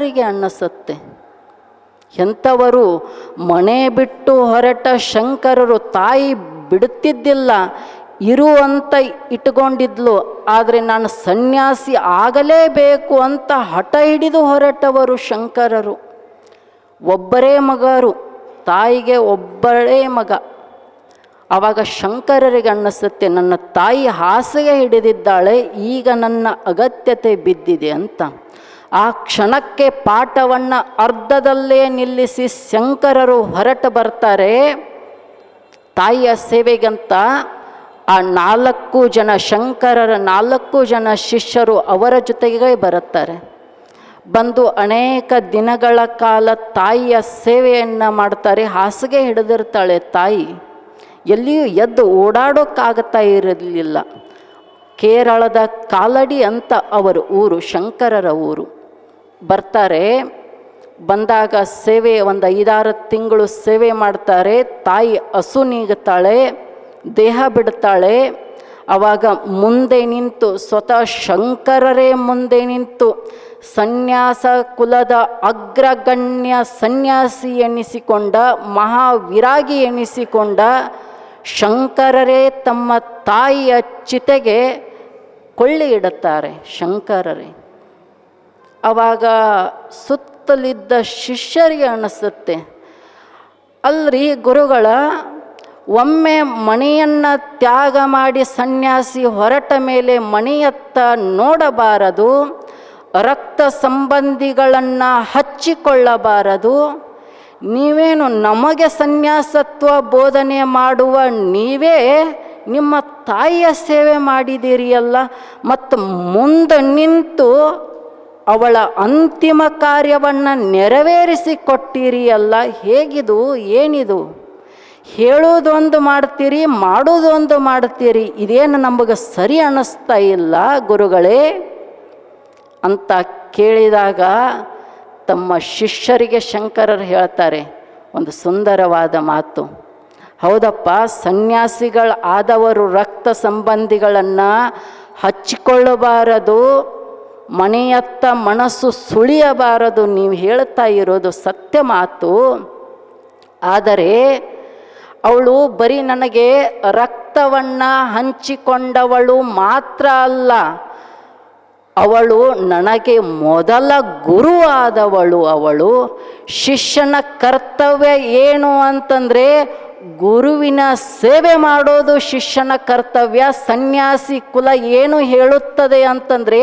ಶಂಕರರಿಗೆ ಅನ್ನಿಸುತ್ತೆ. ಎಂಥವರು ಮನೆ ಬಿಟ್ಟು ಹೊರಟ ಶಂಕರರು. ತಾಯಿ ಬಿಡುತ್ತಿದ್ದಿಲ್ಲ, ಇರುವಂತ ಇಟ್ಕೊಂಡಿದ್ಲು. ಆದರೆ ನಾನು ಸನ್ಯಾಸಿ ಆಗಲೇಬೇಕು ಅಂತ ಹಠ ಹಿಡಿದು ಹೊರಟವರು ಶಂಕರರು. ಒಬ್ಬರೇ ಮಗರು, ತಾಯಿಗೆ ಒಬ್ಬರೇ ಮಗ. ಆವಾಗ ಶಂಕರರಿಗೆ ಅನ್ನಿಸುತ್ತೆ, ನನ್ನ ತಾಯಿ ಹಾಸಿಗೆ ಹಿಡಿದಿದ್ದಾಳೆ, ಈಗ ನನ್ನ ಅಗತ್ಯತೆ ಬಿದ್ದಿದೆ ಅಂತ. ಆ ಕ್ಷಣಕ್ಕೆ ಪಾಠವನ್ನು ಅರ್ಧದಲ್ಲೇ ನಿಲ್ಲಿಸಿ ಶಂಕರರು ಹೊರಟು ಬರ್ತಾರೆ ತಾಯಿಯ ಸೇವೆಗಂತ. ಆ 4 ಜನ ಶಂಕರರ 4 ಜನ ಶಿಷ್ಯರು ಅವರ ಜೊತೆಗೆ ಬರುತ್ತಾರೆ. ಬಂದು ಅನೇಕ ದಿನಗಳ ಕಾಲ ತಾಯಿಯ ಸೇವೆಯನ್ನು ಮಾಡ್ತಾರೆ. ಹಾಸಿಗೆ ಹಿಡಿದಿರ್ತಾಳೆ ತಾಯಿ, ಎಲ್ಲಿಯೂ ಎದ್ದು ಓಡಾಡೋಕ್ಕಾಗ್ತಾ ಇರಲಿಲ್ಲ. ಕೇರಳದ ಕಾಲಡಿ ಅಂತ ಅವರ ಊರು, ಶಂಕರರ ಊರು. ಬರ್ತಾರೆ. ಬಂದಾಗ ಸೇವೆ ಒಂದು 5-6 ತಿಂಗಳು ಸೇವೆ ಮಾಡ್ತಾರೆ. ತಾಯಿ ಹಸು ನೀಗುತ್ತಾಳೆ, ದೇಹ ಬಿಡ್ತಾಳೆ. ಆವಾಗ ಮುಂದೆ ನಿಂತು ಸ್ವತಃ ಶಂಕರರೇ ಮುಂದೆ ನಿಂತು ಸನ್ಯಾಸ ಕುಲದ ಅಗ್ರಗಣ್ಯ ಸನ್ಯಾಸಿ ಎನ್ನಿಸಿಕೊಂಡ, ಮಹಾವಿರಾಗಿ ಎನ್ನಿಸಿಕೊಂಡ ಶಂಕರರೇ ತಮ್ಮ ತಾಯಿಯ ಚಿತೆಗೆ ಕೊಳ್ಳಿ ಇಡುತ್ತಾರೆ ಶಂಕರರೇ. ಆವಾಗ ಸುತ್ತಲಿದ್ದ ಶಿಷ್ಯರಿಗೆ ಅನ್ನಿಸುತ್ತೆ, ಅಲ್ರಿ ಗುರುಗಳ, ಒಮ್ಮೆ ಮನೆಯನ್ನು ತ್ಯಾಗ ಮಾಡಿ ಸನ್ಯಾಸಿ ಹೊರಟ ಮೇಲೆ ಮನೆಯತ್ತ ನೋಡಬಾರದು, ರಕ್ತ ಸಂಬಂಧಿಗಳನ್ನು ಹಚ್ಚಿಕೊಳ್ಳಬಾರದು. ನೀವೇನು ನಮಗೆ ಸನ್ಯಾಸತ್ವ ಬೋಧನೆ ಮಾಡುವ ನೀವೇ ನಿಮ್ಮ ತಾಯಿಯ ಸೇವೆ ಮಾಡಿದಿರಿಯಲ್ಲ, ಮತ್ತು ಮುಂದೆ ನಿಂತು ಅವಳ ಅಂತಿಮ ಕಾರ್ಯವನ್ನು ನೆರವೇರಿಸಿಕೊಟ್ಟಿರಿಯಲ್ಲ, ಹೇಗಿದು, ಏನಿದು? ಹೇಳೋದೊಂದು ಮಾಡ್ತೀರಿ, ಮಾಡೋದೊಂದು ಮಾಡ್ತೀರಿ, ಇದೇನು ನಮಗೆ ಸರಿ ಅನ್ನಿಸ್ತಾ ಇಲ್ಲ ಗುರುಗಳೇ ಅಂತ ಕೇಳಿದಾಗ ತಮ್ಮ ಶಿಷ್ಯರಿಗೆ ಶಂಕರರು ಹೇಳ್ತಾರೆ ಒಂದು ಸುಂದರವಾದ ಮಾತು. ಹೌದಪ್ಪ, ಸನ್ಯಾಸಿಗಳಾದವರು ರಕ್ತ ಸಂಬಂಧಿಗಳನ್ನು ಹಚ್ಚಿಕೊಳ್ಳಬಾರದು, ಮನೆಯತ್ತ ಮನಸ್ಸು ಸುಳಿಯಬಾರದು, ನೀವು ಹೇಳ್ತಾ ಇರೋದು ಸತ್ಯ ಮಾತು. ಆದರೆ ಅವಳು ಬರೀ ನನಗೆ ರಕ್ತವನ್ನು ಹಂಚಿಕೊಂಡವಳು ಮಾತ್ರ ಅಲ್ಲ, ಅವಳು ನನಗೆ ಮೊದಲ ಗುರು ಆದವಳು. ಅವಳು ಶಿಷ್ಯನ ಕರ್ತವ್ಯ ಏನು ಅಂತಂದರೆ ಗುರುವಿನ ಸೇವೆ ಮಾಡೋದು ಶಿಷ್ಯನ ಕರ್ತವ್ಯ. ಸನ್ಯಾಸಿ ಕುಲ ಏನು ಹೇಳುತ್ತದೆ ಅಂತಂದರೆ